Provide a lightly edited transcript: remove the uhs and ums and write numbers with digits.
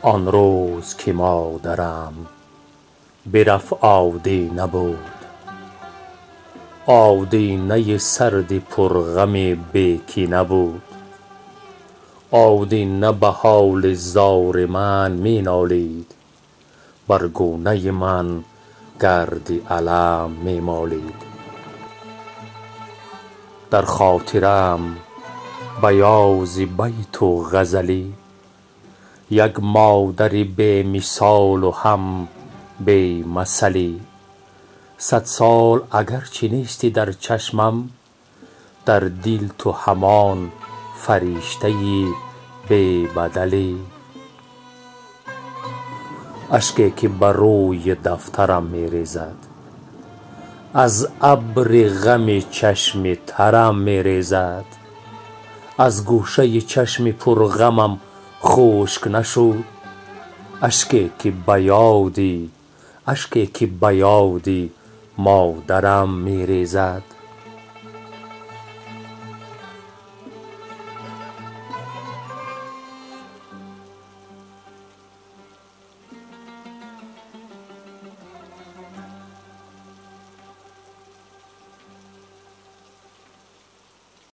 آن روز که مادرم برفت آدینه بود، آدینه سرد پرغم بیکینه بود. آدینه به حال زار من می نالید، بر گونه من گرد علم می مالید. در خاطرم بیاض بیت و غزلی، یک مادر بی مثال و هم بی مثلی. 100 سال اگرچه نیستی در چشمم، در دل تو همان فرشته بی بدلی. اشکی که بر روی دفترم می ریزد، از ابر غم چشم ترم می ریزد. از گوشه چشم پرغمم خشک نشد، اشکی که به یاد مادرم می ریزد.